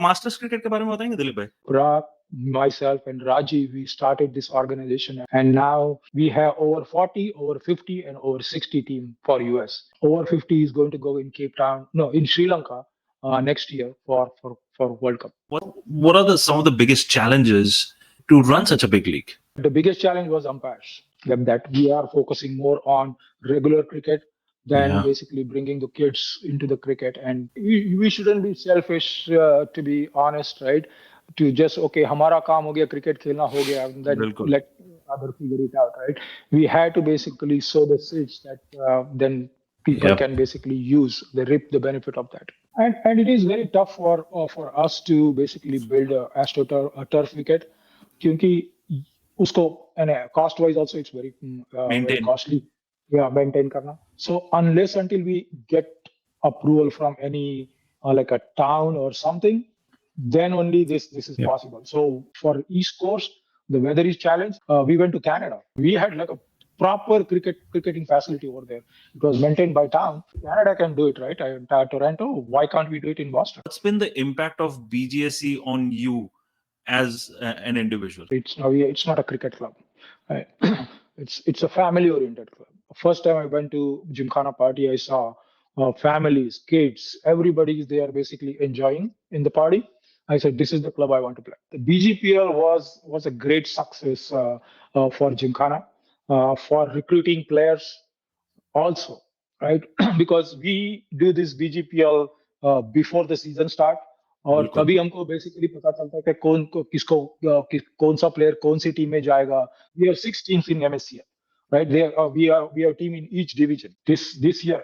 Masters cricket के बारे में बताएंगे दिलीप भाई? Pra, myself and Rajiv, we started this organization, and now we have over 40, over 50, and over 60 team for US. Over 50 is going to go in Cape Town, no, in Sri Lanka next year for World Cup. What are some of the biggest challenges to run such a big league? The biggest challenge was umpires. That we are focusing more on regular cricket than basically bringing the kids into the cricket. And we shouldn't be selfish, to be honest, right? To just, okay, हमारा काम हो गया, cricket खेलना हो गया, and then let other figure it out, right? We had to basically sow the seeds that then people can basically use, they reap the benefit of that. And it is very tough for us to basically build a AstroTurf wicket, क्योंकि उसको and cost wise also it's very very costly. Maintain karna. So unless until we get approval from any like a town or something, then only this is possible. So for East Coast, the weather is challenged. We went to Canada. We had like a proper cricketing facility over there. It was maintained by town. Canada can do it, right? Toronto. Why can't we do it in Boston? What's been the impact of BGSC on you as an individual? It's not a cricket club. Right? It's a family-oriented club. First time I went to Gymkhana party, I saw families, kids, everybody is there basically enjoying in the party. I said, this is the club I want to play. The BGPL was a great success for Gymkhana, for recruiting players also, right? Because we do this BGPL before the season start. और तभी हमको basically पता चलता है कि कौन सा player कौन सी टीम में जाएगा. We have 6 teams in MSCL, right? We have a team in each division. This year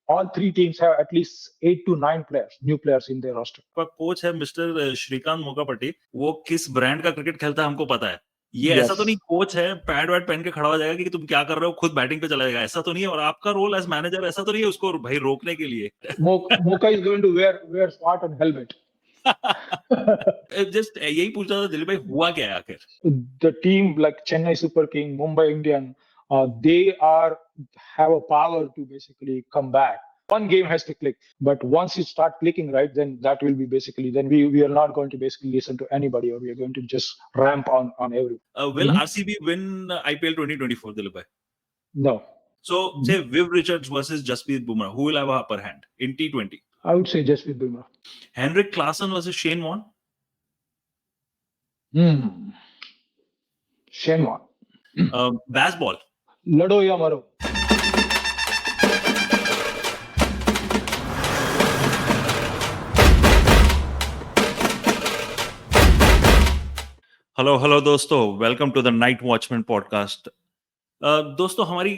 all 3 teams have at least 8 to 9 players, new players in their roster. Coach है मिस्टर श्रीकांत मोकापट्टी, वो किस brand का cricket खेलता है हमको पता है. ये ऐसा तो नहीं कोच है पैड वैड पहन के खड़ा हो जाएगा कि तुम क्या कर रहे हो, खुद बैटिंग पे चला जाएगा, ऐसा तो नहीं है. और आपका रोल एज मैनेजर ऐसा तो नहीं है उसको भाई रोकने के लिए. Moka is going to wear smart and helmet. Just यही पूछा था दिलीप भाई, हुआ क्या है आखिर? The team like Chennai Super King, Mumbai Indian, they have a power to basically come back. One game has to click, but once it start clicking, right, then that will be basically, then we are not going to basically listen to anybody, or we are going to just ramp on everyone. Will RCB win IPL 2024, Dilip bhai? No. So say Viv Richards versus Jasprit Bumrah, who will have a upper hand in T20? I would say Jasprit Bumrah. Henrik Klaasen versus Shane Warne? Shane Warne. Baseball. Lado ya maro. Hello दोस्तों, welcome to the night watchman podcast. दोस्तों, हमारी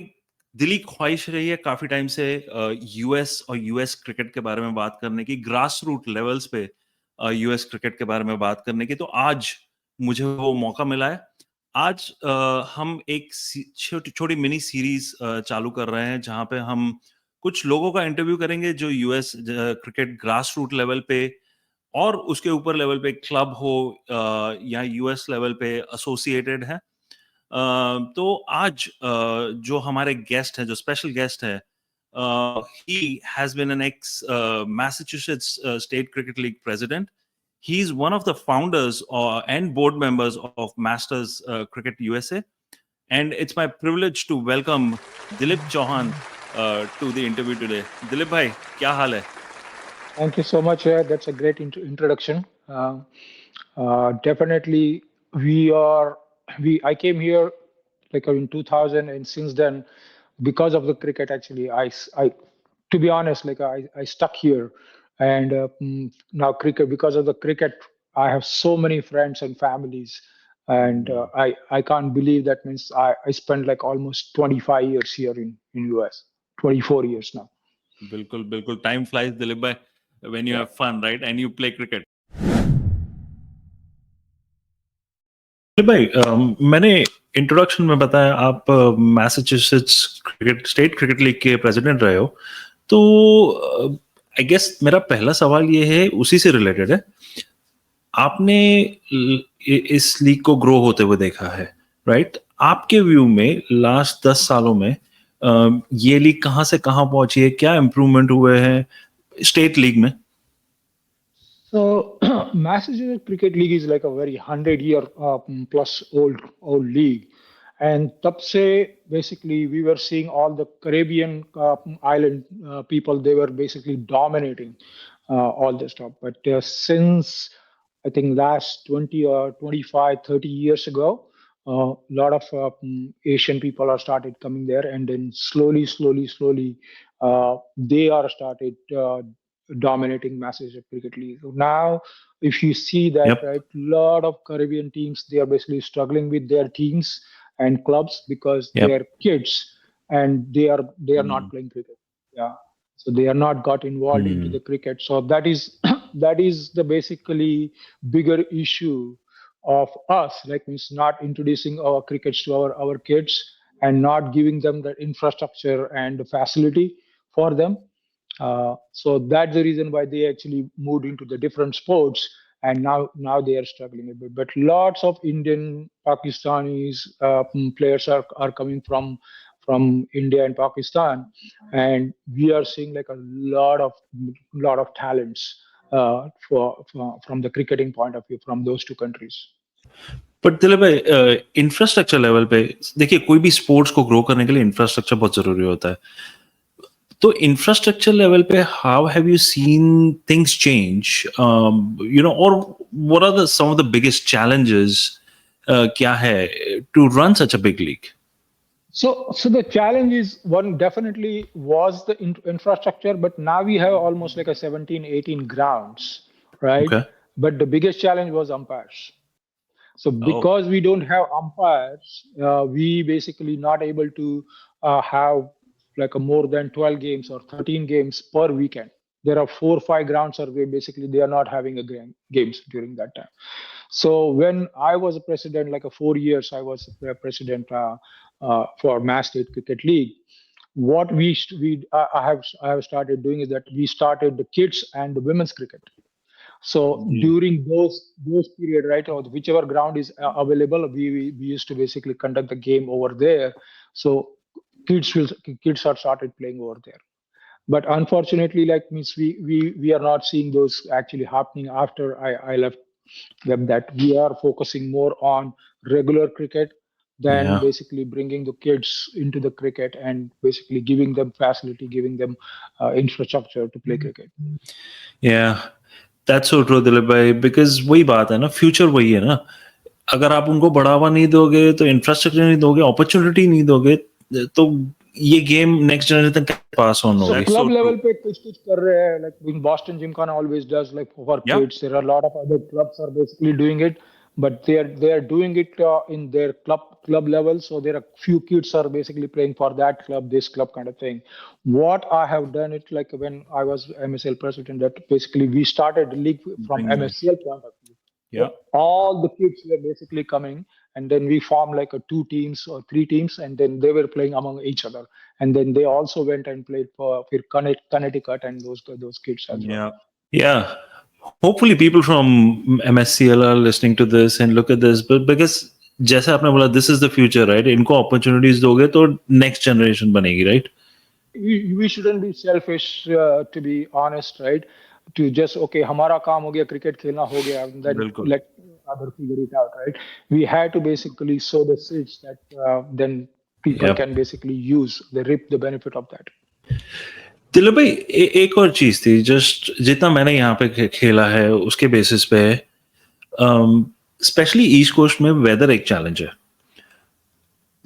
दिली ख्वाहिश रही है काफी time से US और यूएस क्रिकेट के बारे में बात करने की, ग्रास रूट लेवल्स पे यूएस क्रिकेट के बारे में बात करने की. तो आज मुझे वो मौका मिला है. आज हम एक छोटी मिनी सीरीज चालू कर रहे हैं जहां पे हम कुछ लोगों का इंटरव्यू करेंगे जो US cricket grass root level पे और उसके ऊपर लेवल पे क्लब हो या यूएस लेवल पे एसोसिएटेड है. तो आज जो हमारे गेस्ट है, जो स्पेशल गेस्ट है, he has been an ex Massachusetts state cricket league president. He is one of the founders and board members of Masters Cricket USA, and it's my privilege to welcome Dilip Chavan to the interview today. Dilip bhai, kya haal hai? Thank you so much. That's a great introduction. Definitely, I came here like in 2000, and since then, because of the cricket, actually, I to be honest, like I stuck here, and now cricket, because of the cricket, I have so many friends and families, and I can't believe that means I spent like almost 25 years here in US, 24 years now. बिल्कुल time flies Dilip भाई when you have fun, right, and you play cricket. Dilip भाई, मैंने introduction में बताया आप Massachusetts cricket state cricket league के president रहे हो. तो आई गेस मेरा पहला सवाल ये है, उसी से रिलेटेड है. आपने इस लीग को ग्रो होते हुए देखा है, राइट? आपके व्यू में लास्ट 10 सालों में ये लीग कहां से कहां पहुंची है, क्या इंप्रूवमेंट हुए हैं स्टेट लीग में? So Massachusetts Cricket League is like a very 100-year plus old league, and तब से basically we were seeing all the Caribbean island people. They were basically dominating all this stuff. But since I think last 20 or 25, 30 years ago, a lot of Asian people are started coming there, and then slowly, they are started dominating matches of cricket league. So now, if you see that, Yep. right, lot of Caribbean teams, they are basically struggling with their teams and clubs because they Yep. are kids and they are not Mm. playing cricket. Yeah, so they are not got involved into Mm. the cricket. So that is that is the basically bigger issue of us, like means not introducing our crickets to our kids and not giving them the infrastructure and the facility for them. So that's the reason why they actually moved into the different sports, and now they are struggling a bit. But lots of Indian, Pakistanis players are coming from India and Pakistan, and we are seeing like a lot of talents from the cricketing point of view from those two countries. But Dilip भाई, infrastructure level पे देखिए, कोई भी sports को grow करने के लिए infrastructure बहुत जरूरी होता है. तो इंफ्रास्ट्रक्चर लेवल पे how have you seen things change, और what are the some of the biggest challenges क्या है to run such a big league? So the challenge is one definitely was the infrastructure, but now we have almost like a 17, 18 grounds, right? Okay. But the biggest challenge was umpires. So Oh. because we don't have umpires, we basically not able to have like a more than 12 games or 13 games per weekend. There are 4 or 5 grounds, or basically they are not having a games during that time. So when I was a president, like a 4 years, I was a president for Mass State Cricket League. What I have started doing is that we started the kids and the women's cricket. So जी. during those period, right, or whichever ground is available, we used to basically conduct the game over there. So kids will kids are started playing over there. But unfortunately, like means we are not seeing those actually happening after I left them. That we are focusing more on regular cricket than Yeah. basically bringing the kids into the cricket and basically giving them facility, giving them infrastructure to play cricket. Yeah. That's so true, Dilip भाई, because वही बात है ना, future वही है ना. अगर आप उनको बढ़ावा नहीं दोगे, तो इंफ्रास्ट्रक्चर नहीं दोगे, अपॉर्चुनिटी नहीं दोगे, तो ये गेम नेक्स्ट जनरेशन तक पास ऑन So होगी. club level पे कुछ कर रहे हैं, like in Boston Gymkhana always does like for Yeah. kids. There are a lot of other clubs are basically doing it, but they are doing it in their club level. So there are few kids are basically playing for that club, this club kind of thing. What I have done it like when I was MSL president, that basically we started the league from Bring them. MSL point of view. Yeah. All the kids were basically coming, and then we formed like a 2 teams or 3 teams, and then they were playing among each other. And then they also went and played for Connecticut and those kids as well. Yeah. Yeah. Hopefully people from MSCL are listening to this and look at this, but because जैसे आपने बोला, this is the future, right? इनको opportunities दोगे तो next generation बनेगी, right? We shouldn't be selfish, to be honest, right? To just okay, हमारा काम हो गया, cricket खेलना हो गया, and then बिल्कुल. let other figure it out, right? We had to basically sow the seeds that then people Yep. can basically use, they reap the benefit of that. Dilip भाई, एक और चीज थी, जस्ट जितना मैंने यहाँ पे खेला है उसके बेसिस पे, स्पेशली ईस्ट कोस्ट में वेदर एक चैलेंज है.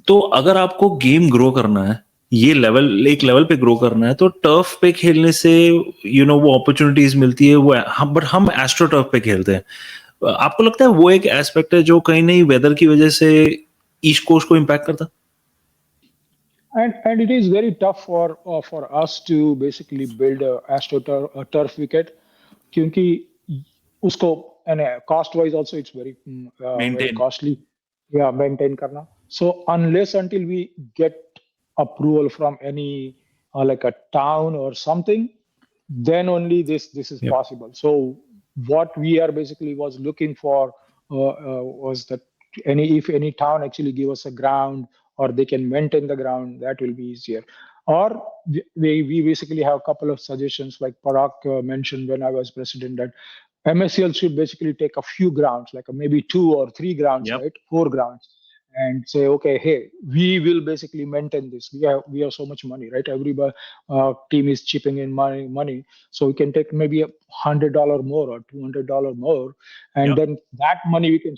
तो अगर आपको गेम ग्रो करना है, ये लेवल एक लेवल पे ग्रो करना है, तो टर्फ पे खेलने से वो अपॉर्चुनिटीज मिलती है, वो बट हम एस्ट्रो टर्फ पे खेलते हैं. आपको लगता है वो एक एस्पेक्ट है जो कहीं नहीं वेदर की वजह से ईस्ट कोस्ट को इम्पैक्ट करता? And it is very tough for us to basically build a turf wicket, क्योंकि उसको and cost wise also it's very very Maintain. costly, yeah, maintain करना. So unless until we get approval from any like a town or something, then only this is Yep. possible. So what we are basically was looking for was that if any town actually give us a ground, or they can maintain the ground, that will be easier. Or we basically have a couple of suggestions, like Parag mentioned when I was president, that MSCL should basically take a few grounds, like maybe 2 or 3 grounds, Yep. right? 4 grounds, and say, okay, hey, we will basically maintain this. We have so much money, right? Every team is chipping in money, so we can take maybe $100 more or $200 more, and Yep. then that money we can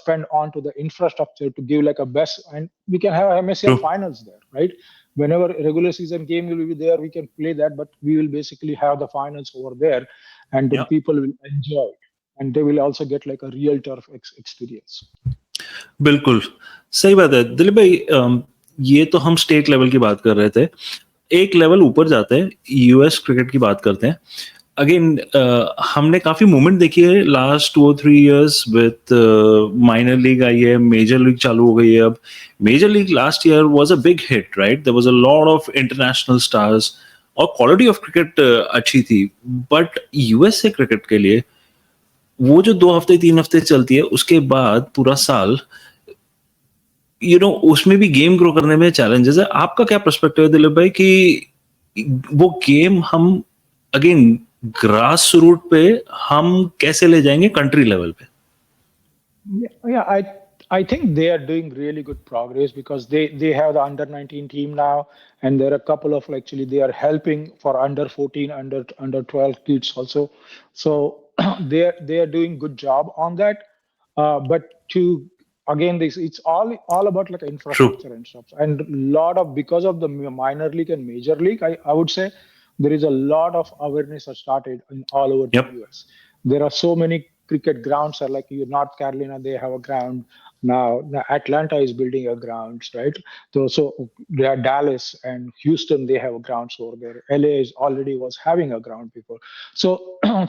spend onto the infrastructure to give like a best, and we can have MSCL True. finals there, right? Whenever a regular season game will be there, we can play that, but we will basically have the finals over there, and then Yep. people will enjoy it, and they will also get like a real turf experience. बिल्कुल सही बात है दिलीप भाई. ये तो हम state level की बात कर रहे थे. एक लेवल ऊपर जाते हैं, यूएस क्रिकेट की बात करते हैं. अगेन हमने काफी मूवमेंट देखी है last 2 or 3 years with minor league आई है, मेजर लीग चालू हो गई है. अब major league last year was a big hit, right? There was a lot of international stars और क्वालिटी ऑफ क्रिकेट अच्छी थी. बट यूएसए क्रिकेट के लिए वो जो 2 हफ्ते 3 हफ्ते चलती है, उसके बाद पूरा साल उसमें भी गेम ग्रो करने में चैलेंजेस है. आपका क्या पर्सपेक्टिव है दिलीप भाई कि वो गेम हम अगेन ग्रास रूट पे हम कैसे ले जाएंगे कंट्री लेवल पे? I think they are doing really good progress because they have the under 19 team now, and there are a couple of actually they are helping for under 14, under 12 kids also. So they are doing good job on that. But to again this it's all about like infrastructure and stuff, and lot of because of the minor league and major league, I would say there is a lot of awareness has started in all over Yep. the US. There are so many cricket grounds are like North Carolina, they have a ground now. Atlanta is building a grounds, right? So they are Dallas and Houston, they have a grounds over there. LA is already was having a ground before. So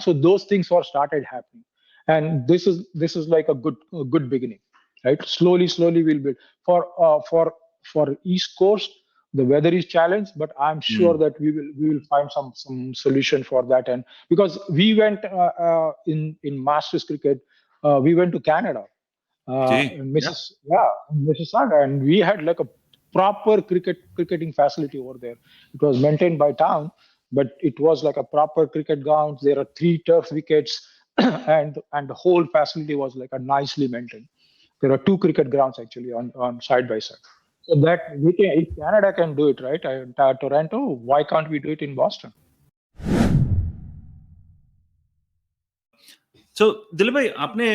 so those things were started happening, and this is like a good beginning, right? Slowly we'll build for East Coast. The weather is challenged, but I'm sure that we will find some solution for that. And because we went in Masters cricket, we went to Canada, जी. in Yeah. In Mississauga, and we had like a proper cricketing facility over there. It was maintained by town, but it was like a proper cricket ground. There are 3 turf wickets, and the whole facility was like a nicely maintained. There are 2 cricket grounds actually on side by side. So that we can, if Canada can do it, right? Toronto, why can't we do it in Boston? So Dilip भाई, आपने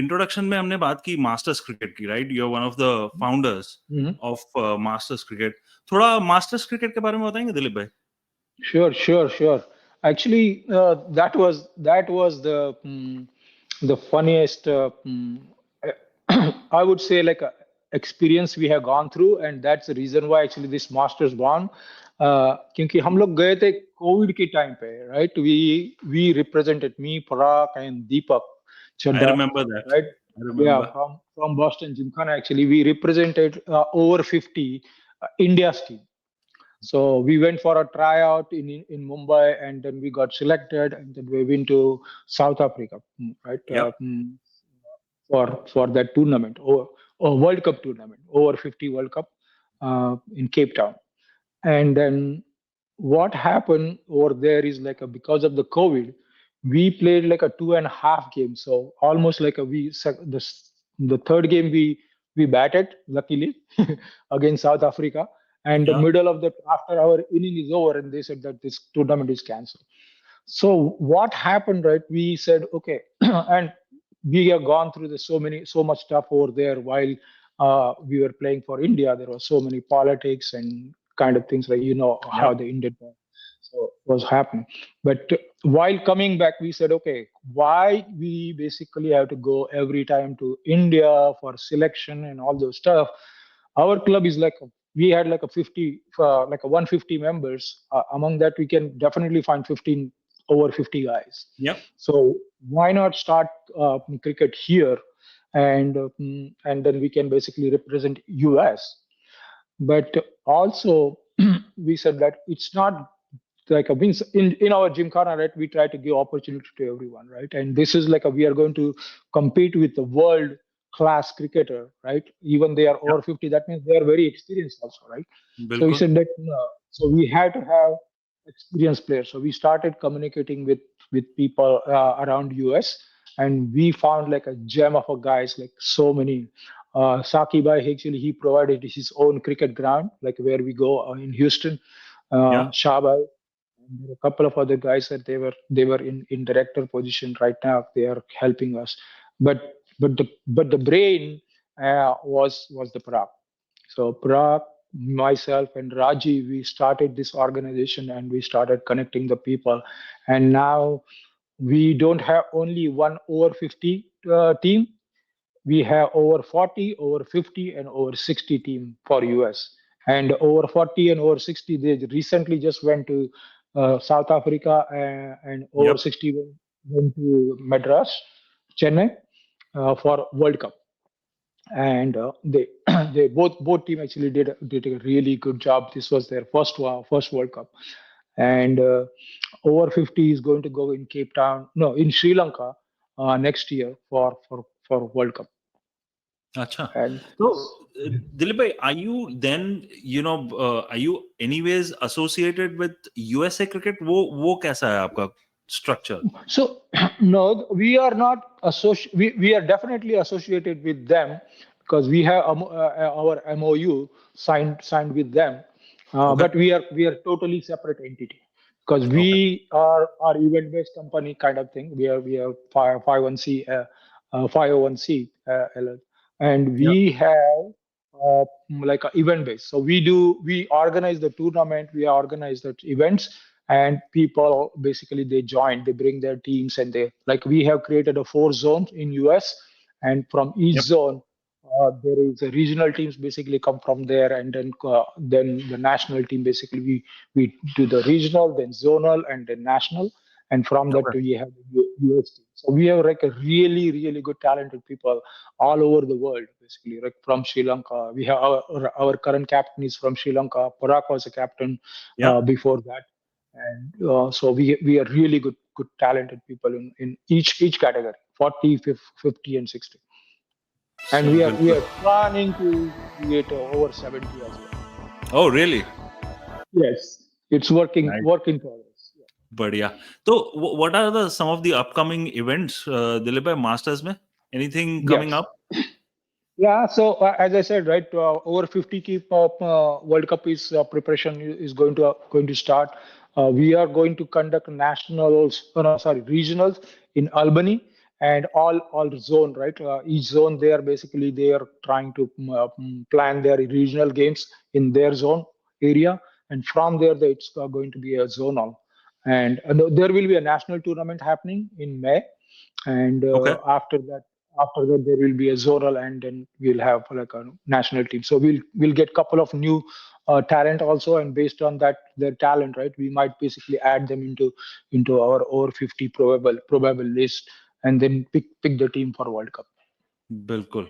introduction में हमने बात की masters cricket की, right? You are one of the founders of masters cricket. थोड़ा masters cricket के बारे में बताएंगे दिलीप भाई? Sure. Actually, that was the funniest, I would say, like experience we have gone through, and that's the reason why actually this Masters won. क्योंकि हम लोग गए थे कोविड के टाइम पे, right? We represented, me, Parag, and Deepak I Chadda, remember that. right? I remember. From Boston Gymkhana. Actually, we represented over 50 India's team. So we went for a tryout in Mumbai, and then we got selected, and then we went to South Africa, right? Yep. For that tournament, or World Cup tournament, over 50 World Cup in Cape Town. And then what happened over there is like because of the COVID, we played like a 2.5 games. So almost like the third game we batted luckily against South Africa, and the Yeah. middle of the after our inning is over, and they said that this tournament is cancelled. So what happened, right? We said okay, and we have gone through so much stuff over there while we were playing for India. There was so many politics and kind of things, like how Yep. the Indian so was happening. But while coming back, we said okay, why we basically have to go every time to India for selection and all those stuff. Our club is like we had like a 50 like a 150 members. Among that, we can definitely find 15 over 50 guys. Yep. So why not start cricket here, and then we can basically represent US. But also we said that it's not like a means in our gymkhana, right? We try to give opportunity to everyone, right? And this is like we are going to compete with the world class cricketer, right? Even they are over 50, that means they are very experienced also, right? So we बिल्कुल. said that so we had to have experienced players. So we started communicating with people around US, and we found like a gem of a guys, like so many. Saki Bhai, actually, he provided his own cricket ground, like where we go in Houston. Yeah. Shah Bhai, and there were a couple of other guys that they were in director position right now. They are helping us, but the brain was the Prague. So Prague, myself and Raji, we started this organization and we started connecting the people. And now we don't have only one over 50 team. We have over 40, over 50, and over 60 team for US. And over 40 and over 60, they recently just went to South Africa, and over Yep. 60 went to Madras, Chennai, for World Cup. And they they both team actually did a really good job. This was their first World Cup, and over 50 is going to go in Cape Town, no, in Sri Lanka next year for World Cup. Acha. And So, Dilip bhai, are you then, are you anyways associated with USA cricket? वो कैसा है आपका structure? so no, we are not we are definitely associated with them because we have our MOU signed with them. Okay. But we are totally separate entity because Okay. we are event based company kind of thing. We are 501c 501c LL, and Yeah. we have like a event based. So we organize the tournament, we organize the events, and people basically they join, they bring their teams, and they, like, we have created a 4 zones in US, and from each Yep. zone there is a regional teams basically come from there, and then the national team basically we do the regional, then zonal, and then national, and from that Okay. we have the US team. So we have like a really good talented people all over the world, basically, like from Sri Lanka. We have our current captain is from Sri Lanka. Parag was a captain Yeah. before that, and so we are really good talented people in each category, 40, 50, and 60. And we are बिल्कुल. planning to create over 70 as well. Oh, really? Yes, it's working Nice. work in progress. बढ़िया. तो what are the some of the upcoming events, Dilip भाई, Masters में? Anything coming Yes. up? Yeah, so as I said, right, over 50 keep World Cup is preparation is going to start. We are going to conduct nationals, no, sorry, regionals in Albany, and all zone, right? Each zone they are basically they are trying to plan their regional games in their zone area, and from there it's going to be a zonal, and there will be a national tournament happening in May, and Okay. after that there will be a zonal, and then we'll have like a national team. So we'll get couple of new talent also, and based on that their talent, right, we might basically add them into our over 50 probable list, and then pick the team for World Cup. बिल्कुल.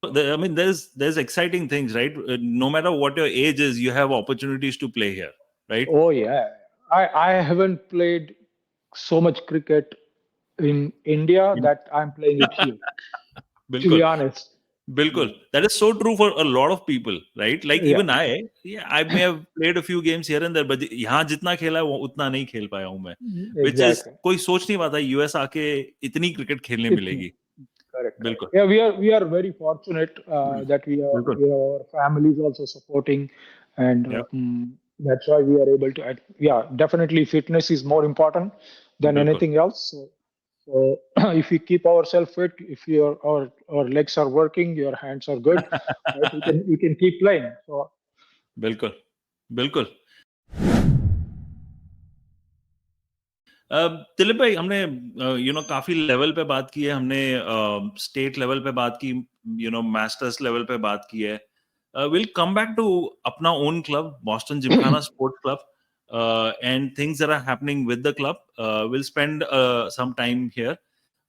I mean, there's exciting things, right? No matter what your age is, you have opportunities to play here, right? Oh yeah, I haven't played so much cricket in India that I'm playing it here, to be बिल्कुल. honest. बिल्कुल. Yeah. That is so true for a lot of people, right? Like Yeah. even I may have played a few games here and there, but यहाँ जितना खेला है वो उतना नहीं खेल पाया हूँ मैं. Which is Exactly. कोई सोच नहीं पाता US आके इतनी क्रिकेट खेलने It's मिलेगी. correct. बिल्कुल. Yeah, we are very fortunate that बिल्कुल. we are our families also supporting, and Yeah. that's why we are able to. Yeah, definitely fitness is more important than बिल्कुल. anything else. So if we keep ourselves fit, if our legs are working, your hands are good, right? We can keep playing. So बिल्कुल. बिल्कुल. दिलीप भाई, हमने काफी level पे बात की है, हमने स्टेट लेवल पे बात की, मास्टर्स लेवल पे बात की है. विल कम बैक टू अपना own club, Boston Gymkhana Sports Club, and things that are happening with the club. Will spend some time here.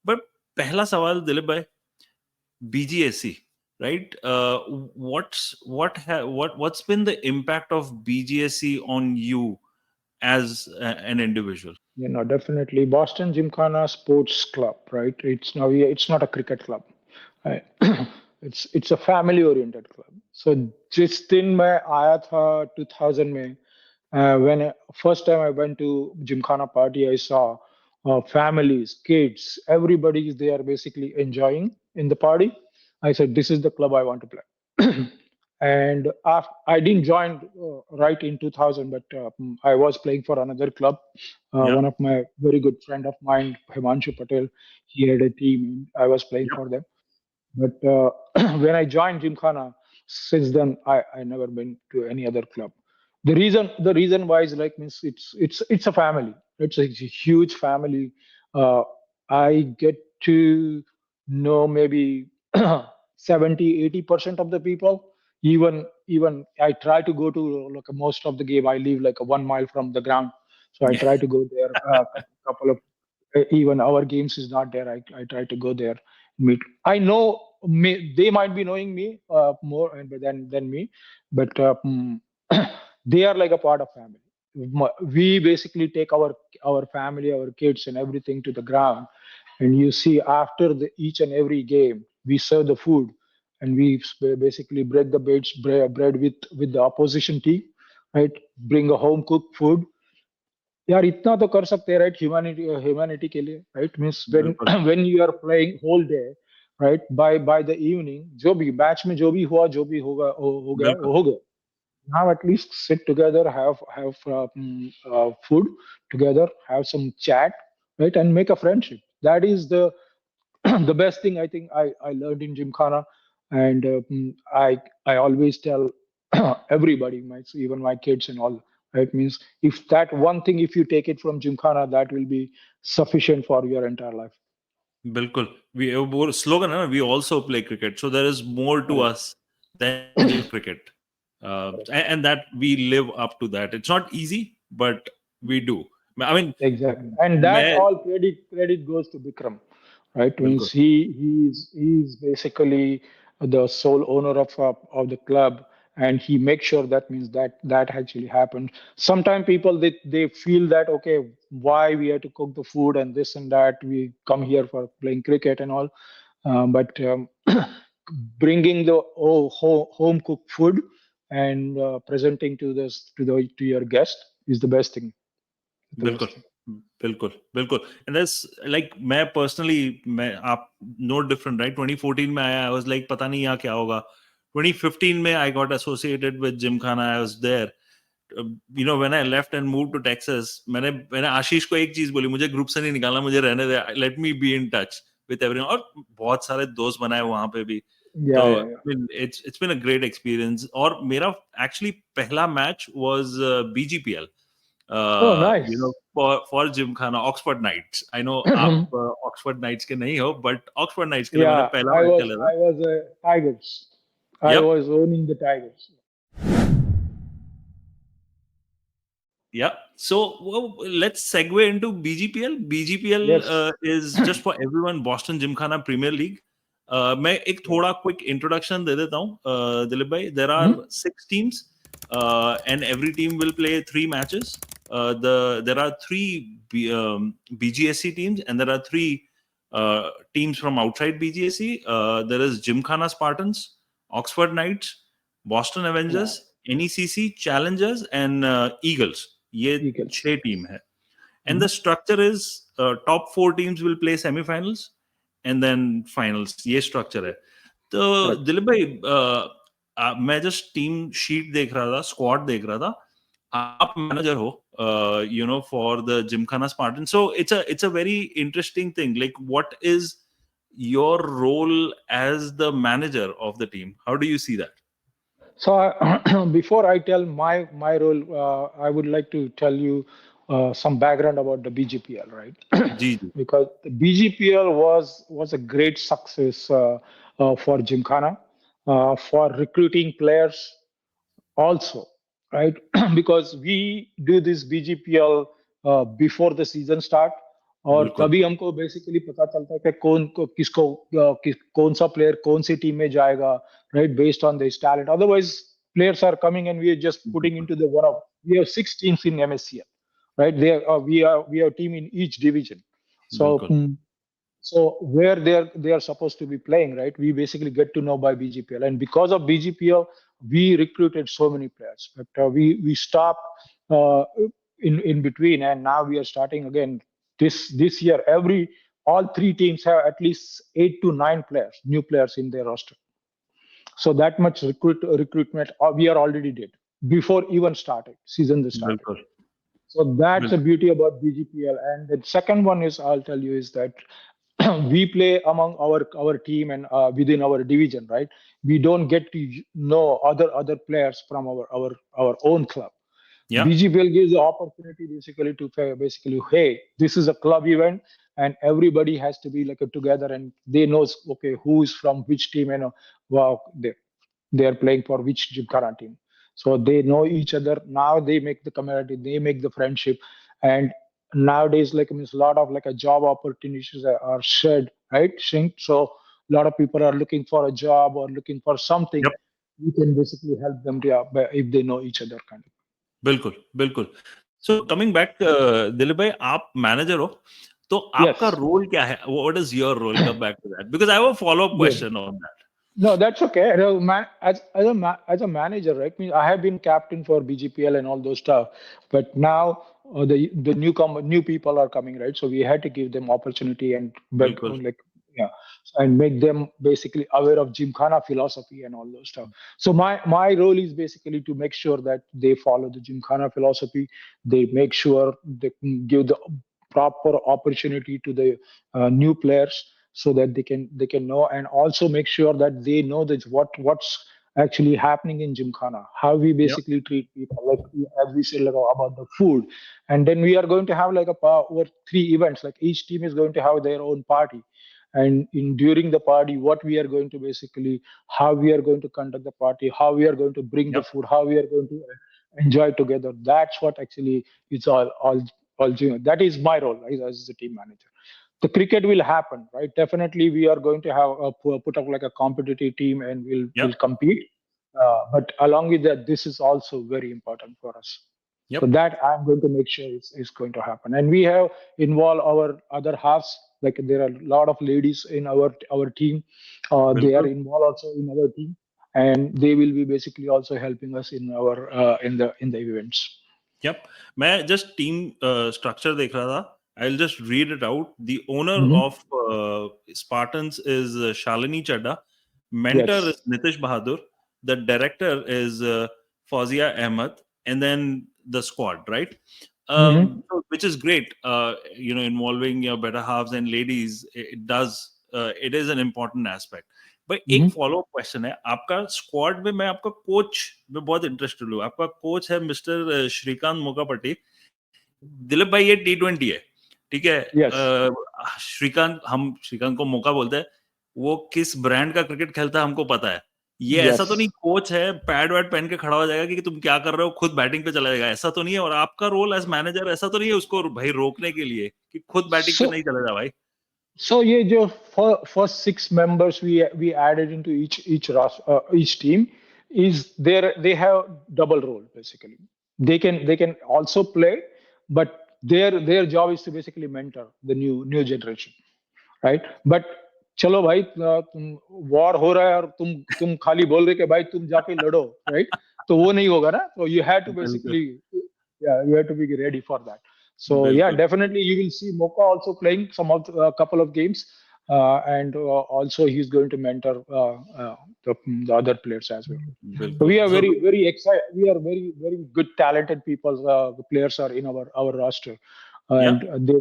But पहला सवाल दिलीप भाई, BGSC, right? What's been the impact of BGSC on you as an individual? definitely Boston Gymkhana Sports Club, right? It's not a cricket club. Right? it's a family oriented club. So जिस दिन मैं आया था 2000 में, First time I went to Gymkhana party, I saw families, kids, everybody is there basically enjoying in the party. I said, this is the club I want to play. And I didn't join right in 2000, but I was playing for another club. Yeah. One of my very good friend of mine, Himanshu Patel, he had a team. I was playing Yeah. for them. But when I joined Gymkhana, since then I never been to any other club. The reason why is like means it's a family. It's a huge family. Uh, I get to know maybe 70-80% of the people. Even I try to go to like most of the game. I live like a 1 mile from the ground, so I Yeah. try to go there. Couple of even our games is not there. I try to go there meet. I know they might be knowing me more than me, but they are like a part of family. We basically take our family, our kids, and everything to the ground, and you see after each and every game, we serve the food, and we basically break the bread with the opposition team, right? Bring a home cooked food. यार इतना तो कर सकते हैं right humanity के लिए right means when बिल्कुल when you are playing whole day right by the evening जो भी मैच में जो भी हुआ जो भी होगा हो गया बिल्कुल हो गया now at least sit together have food together have some chat right and make a friendship that is the the best thing I think I learned in Gymkhana, and I always tell everybody, even my kids and all. Right, means if that one thing, if you take it from Gymkhana, that will be sufficient for your entire life. बिल्कुल वो slogan है ना, we also play cricket, so there is more to Correct. Us than just cricket, and that we live up to that. It's not easy, but we do. I mean, Exactly, and that मैं all credit goes to Bikram, right? बिल्कुल Means he's basically the sole owner of the club, and he makes sure that means that actually happened. Sometimes people they feel that okay, why we have to cook the food and this and that. We come here for playing cricket and all, but bringing the home cooked food and presenting to your guest is the best thing. The बिल्कुल best thing. बिल्कुल बिल्कुल and that's like मैं personally मैं आप no different right 2014 में आया, I was like पता नहीं यहाँ क्या होगा. 2015 में I got associated with Gymkhana, I was there. You know, when I left and moved to Texas, मैंने आशीष को एक चीज बोली, मुझे ग्रुप से नहीं निकालना, मुझे रहने दे, let me be in touch with everyone. और बहुत सारे दोस्त बनाए वहां पे भी. तो Yeah, yeah, yeah. it's been a great experience. और मेरा एक्चुअली पहला match was BGPL, Oh, you know, nice. for Gymkhana, Oxford Knights. I know आप Oxford Knights के नहीं हो, but Oxford Knights के लिए मैंने Yeah, पहला I मैच was खेला था. I was a Tigers. I Yep. was owning the Tigers. Yeah. So let's segue into BGPL. BGPL Yes. is just for everyone, Boston Gymkhana Premier League. मैं एक थोड़ा quick introduction दे देता हूँ, दिलीप भाई. There are Mhm. 6 teams, and every team will play 3 matches. There are 3 BGSC teams, and there are 3 teams from outside BGSC. There is Gymkhana Spartans, Oxford Knights, Boston Yeah, Avengers, NECC Challengers, and Eagles. ये Eagles. 6 team है. And the Mhm. structure is top 4 teams will play semifinals and then finals. ये structure है. तो Correct. Dilip भाई, मैं just team sheet देख रहा था, स्क्वाड देख रहा था. आप मैनेजर हो, you know, for the Gymkhana Spartans. So it's a very interesting thing. Like, what is your role as the manager of the team? How do you see that? So before I tell my role, I would like to tell you some background about the BGPL, right? Ji ji Because the BGPL was a great success for Gymkhana for recruiting players also, right? Because we do this BGPL before the season start, और बिल्कुल तभी हमको basically पता चलता है कि कौन सा प्लेयर कौन सी टीम में जाएगा, right? Based on this talent. Otherwise, players are coming and we are just putting बिल्कुल into the one of we have 6 teams in MSCL, right? There we are a team in each division. So बिल्कुल so where they are supposed to be playing, right? We basically get to know by BGPL, and because of BGPL, we recruited so many players. But we stopped. uh, in between, and now we are starting again this year. All three teams have at least 8 to 9 new players in their roster. So that much recruitment we are already did before even started season started. बिल्कुल So that's the बिल्कुल beauty about BGPL. And the second one is, I'll tell you, is that we play among our team and within our division, right? We don't get to know other players from our own club. yeah BGPL gives the opportunity basically to basically, hey, this is a club event, and everybody has to be like together, and they knows, okay, who is from which team, and wow, they are playing for which Gymkhana team. So they know each other. Now they make the community, they make the friendship. And nowadays, like, means a lot of like a job opportunities are shared, right? Shrink. So a lot of people are looking for a job or looking for something. yep You can basically help them, yeah, if they know each other kind of. बिल्कुल बिल्कुल so coming back Dilip भाई आप manager हो तो आपका Yes. Role क्या है what is your role come back to that because I have a follow up Good. Question on that No, that's okay. As a manager, right? I mean, I have been captain for BGPL and all those stuff, but now the new people are coming, right? So we had to give them opportunity and बिल्कुल like, yeah, and make them basically aware of Gymkhana philosophy and all those stuff. So my role is basically to make sure that they follow the Gymkhana philosophy. They make sure they give the proper opportunity to the new players so that they can know, and also make sure that they know that what's actually happening in Gymkhana, how we yep basically treat people, like as we said, like about the food. And then we are going to have like over 3 events, like each team is going to have their own party, and in during the party, what we are going to basically, how we are going to conduct the party, how we are going to bring the yep food, how we are going to enjoy together. That's what actually is all that is my role as the team manager. The cricket will happen, right? Definitely we are going to have put up like a competitive team, and we'll yep compete, but along with that, this is also very important for us. So yep that I'm going to make sure is going to happen, and we have involved our other halves. Like there are a lot of ladies in our team. They are बिल्कुल involved also in our team, and they will be basically also helping us in our in the events. Yep. मैं just team structure देख रहा था. I'll just read it out. The owner Mhm. of Spartans is Shalini Chadda. Mentor Yes. is Nitish Bahadur. The director is Fawzia Ahmed, and then the squad, right? Hmm. Which is great. Involving your better halves and ladies, it does. It is an important aspect. भाई एक Hmm. Follow up question है आपका squad में मैं आपका coach में बहुत interested हूँ आपका कोच है मिस्टर श्रीकांत मोकापट्टी दिलीप भाई ये T20 है ठीक है Yes. श्रीकांत को मौका बोलते हैं वो किस ब्रांड का क्रिकेट खेलता है हमको पता है ये ऐसा तो नहीं Yes. कोच है पैड वैड पहन के खड़ा हो जाएगा कि तुम क्या कर रहे हो खुद बैटिंग पे चला जाएगा ऐसा तो नहीं है और आपका रोल एज मैनेजर ऐसा तो नहीं है उसको भाई रोकने के लिए कि खुद बैटिंग पे So नहीं चला जा भाई So yeah, the first 6 members we added into each team is there. They have double role basically. They can also play, but their job is to basically mentor the new generation, right? But चलो भाई, तुम war हो रहा है और तुम खाली बोल रहे कि भाई तुम जाके लड़ो, राइट? तो वो नहीं होगा ना. So you have to बिल्कुल basically, yeah, you have to be ready for that. So yeah, बिल्कुल definitely you will see Moka also playing a couple of games, and also he's going to mentor the other players as well. So we बिल्कुल are so very excited. We are very good, talented people. The players are in our roster, या and you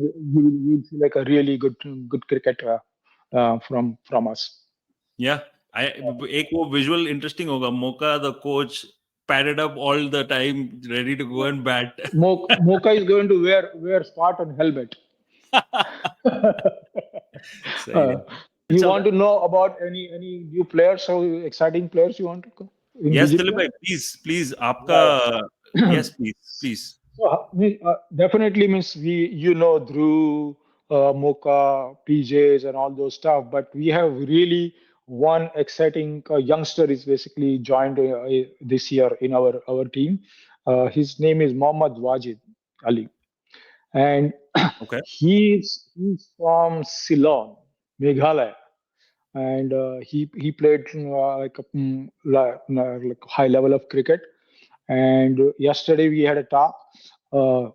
will see like a really good cricket from us. या एक वो visual interesting होगा Moka the coach padded up all the time ready to go and bat Moka is going to wear Spartan helmet. सही है You अच्छा want to know about any new players or exciting players you want to go in yes Dilip BGPL? भाई please please आपका Yeah, yeah. Yes please please So definitely means Dhruv, Moka, PJs, and all those stuff. But we have really one exciting youngster is basically joined this year in our team. His name is Mohammad Wajid Ali, and okay he's from Ceylon, Meghalaya, and he played like high level of cricket, And yesterday we had a talk.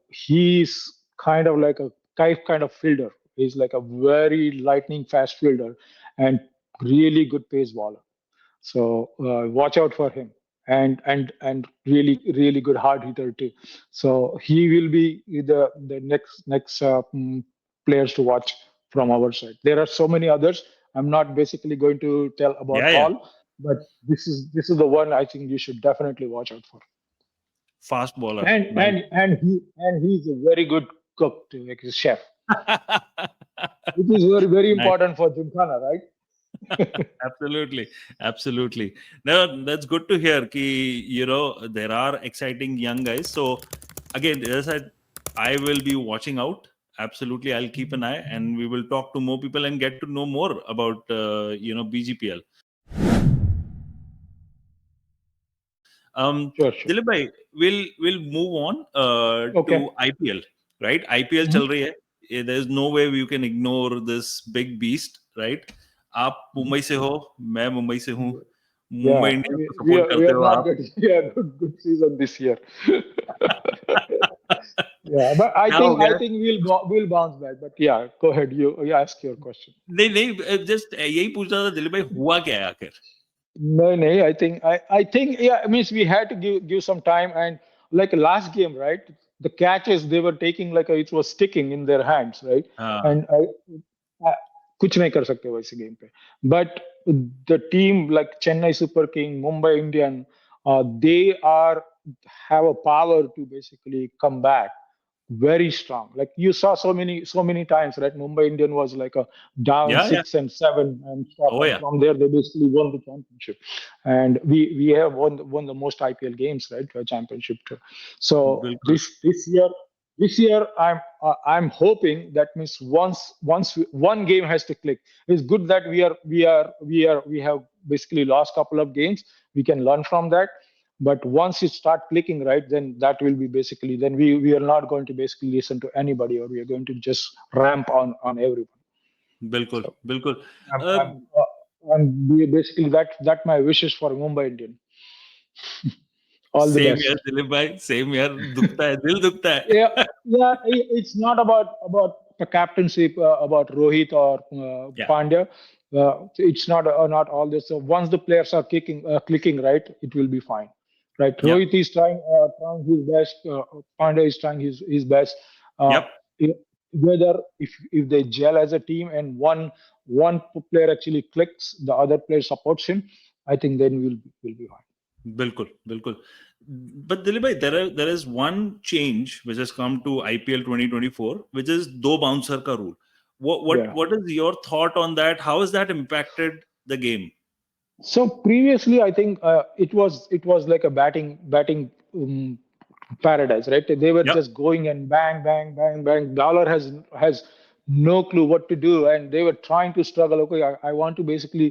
He's kind of like a kind of fielder. He's like a very lightning fast fielder and really good pace bowler. So watch out for him, and really good hard hitter too. So he will be the next players to watch from our side. There are so many others. I'm not basically going to tell about Yeah, yeah. all, but this is the one I think you should definitely watch out for. Fast bowler. And Nice. he's a very good cook too, like a chef, which is very Nice. important for Gymkhana, right? Absolutely, absolutely. No, that's good to hear. There are exciting young guys. So again, as I said, I will be watching out. Absolutely, I'll keep an eye, and we will talk to more people and get to know more about BGPL. Sure. Dilip bhai, we'll move on to Okay. IPL. Right, IPL Mhm. चल रही है. There's no way you can ignore this big beast, right? आप मुंबई से हो, मैं मुंबई से हूँ. Mumbai Yeah, Indians we, को we सपोर्ट are we करते are हो not आप. getting yeah good season this year. Yeah, but I क्या हो think I गया? think we'll bounce back. But yeah, go ahead. You ask your question. नहीं नहीं, just यही पूछ रहा था दिलीप भाई, हुआ क्या है आखिर? No. I think yeah. It means we had to give some time, and like last game, right? The catches they were taking like it was sticking in their hands, right? हाँ. And I कुछ नहीं कर सकते वैसे game पे. But the team like Chennai Super King, Mumbai Indian, they are have a power to basically come back very strong. Like you saw so many times, right? Mumbai Indian was like a down Yeah, yeah. 6 and 7 and stuff, Oh and yeah. from there they basically won the championship. And we have won the most IPL games, right? Championship too. So बिल्कुल. this year I'm hoping that means one game has to click. It's good that we have basically lost couple of games. We can learn from that, but once it start clicking right, then that will be basically then we are not going to basically listen to anybody, or we are going to just ramp on everyone. बिल्कुल, So बिल्कुल. i'm Uh, i'm, basically that my wishes for Mumbai Indian. All the same यार best. Dilip भाई, same यार. दुखता है, दिल दुखता Yeah, है. yeah. It's not about the captaincy, about Rohit or Yeah. Pandya. It's not all this. So once the players are clicking right, it will be fine. Right. Yep. Rohit is trying his best. Pandya is trying his best. Uh, Yep. i- Whether if they gel as a team and one player actually clicks, the other player supports him, I think then we'll be fine. बिल्कुल, बिल्कुल. But Dilip bhai, there is one change which has come to IPL 2024, which is दो bouncer का rule. Yeah. What is your thought on that? How has that impacted the game? So previously, I think it was like a batting paradise, right? They were Yep. just going and bang, bang, bang, bang. Bowler has no clue what to do, and they were trying to struggle. Okay, I want to basically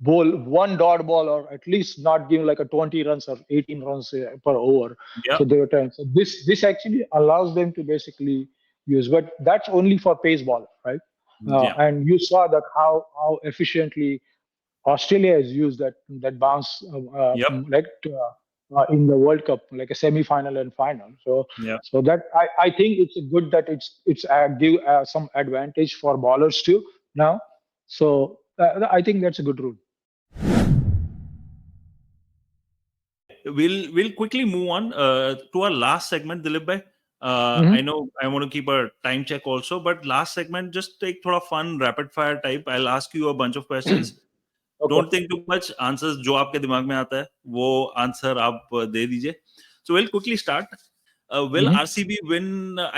bowl one dot ball, or at least not give like a 20 runs or 18 runs per over. Yep. So they were trying. So this actually allows them to basically use, but that's only for pace ball, right? Yeah. And you saw that how efficiently Australia has used that bounce Yep. in the World Cup, like a semi-final and final. So Yep. so that I think it's good that it's give some advantage for bowlers too now. So I think that's a good rule. We'll quickly move on to our last segment, Dilip bhai. I Hmm. know I want to keep a time check also, but last segment, just take थोड़ा fun rapid fire type. I'll ask you a bunch of questions. Okay. Don't think too much. Answers जो आपके दिमाग में आता है, वो answer आप दे दीजिए. So we'll quickly start. Will Hmm. RCB win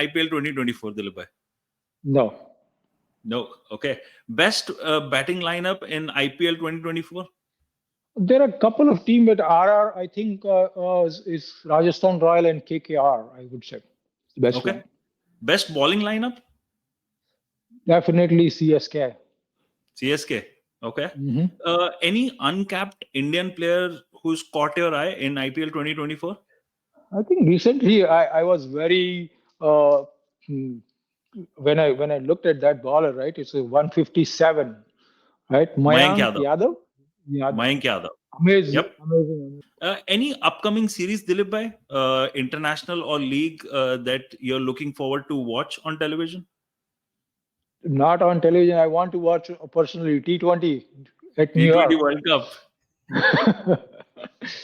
IPL 2024, Dilip bhai? No, No. Okay. Best batting lineup in IPL 2024? there are a couple of teams, but RR I think is Rajasthan Royal and KKR. I would say the best Okay. one. Best bowling lineup? Definitely CSK. CSK. Okay. Hmm. Any uncapped Indian player who's caught your eye in IPL 2024? I think recently I was very hmm, when I looked at that bowler, right? It's a 157, right? Mayank Mayank Yadav. Yadav. Yeah, Mayank Yadav. Amazing, Yep. amazing. Any upcoming series, Dilip bhai, international or league that you're looking forward to watch on television? Not on television. I want to watch personally T20 at New T20 York. World Cup.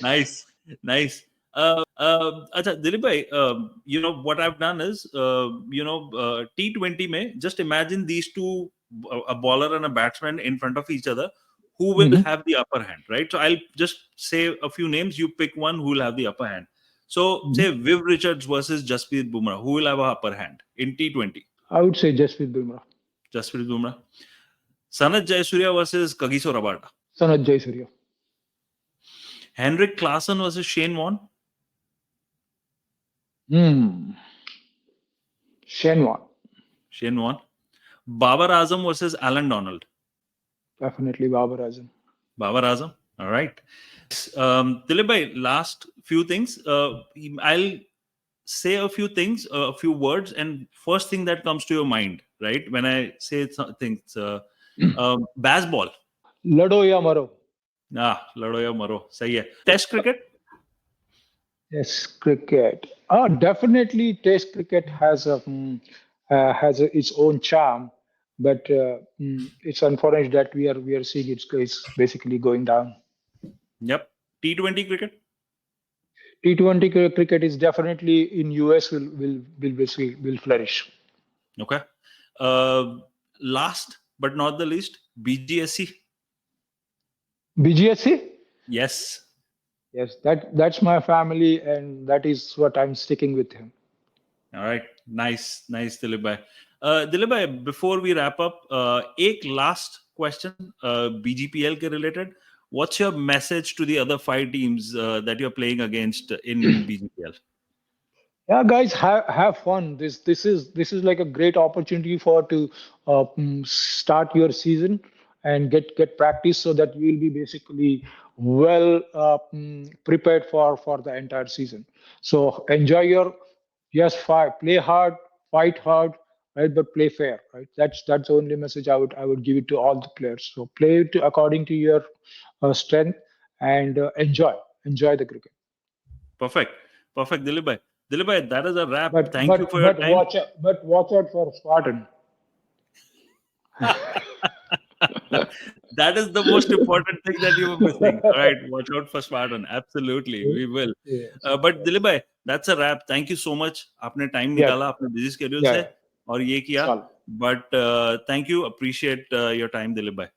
Nice, nice. Acha, Dilip bhai, what I've done is, T20 mein, just imagine these two, a bowler and a batsman in front of each other, who will have the upper hand, right? So I'll just say a few names, you pick one who will have the upper hand. So say Viv Richards versus Jasprit Bumrah, who will have a upper hand in T20? I would say Jasprit Bumrah. Jasprit Bumrah. Sanat Jayasuriya versus Kagiso Rabada. Sanat Jayasuriya. Henrik Klaasen versus Shane Warne. Shane Warne. Shane Warne. Babar Azam versus Alan Donald. Definitely Babar Azam. Babar Azam. All right. Dilip bhai, last few things. I'll say a few things, a few words, and first thing that comes to your mind, right? When I say things, baseball. Lado ya maro. Lado ya maro. Sahi hai. Test cricket. Test cricket. Definitely, Test cricket has its own charm, but it's unfortunate that we are seeing it's basically going down. Yep. T20 cricket. T20 cricket is definitely in US will flourish. Okay. Last but not the least, BGSC. BGSC? Yes. Yes, that's my family, and that is what I'm sticking with him. All right. Nice, Dilip bhai. Dilip bhai, before we wrap up, एक last question, BGPL ke related. What's your message to the other 5 teams that you're playing against in BGPL? Yeah, guys, have fun. This is like a great opportunity to start your season and get practice, so that you will be basically well prepared for the entire season. So enjoy play hard, fight hard, right? But play fair, right? That's the only message I would give it to all the players. So play according to your strength, and enjoy the cricket. Perfect, Dilip bhai. Dilip bhai, that is a wrap. But Thank you for your time. Watch out for Spartan. That is the most important thing that you were missing. All right, watch out for Spartan. Absolutely, we will. Yes. But Dilip bhai, that's a wrap. Thank you so much. आपने time निकाला अपने busy schedule से और ये किया. But thank you. Appreciate your time, Dilip bhai.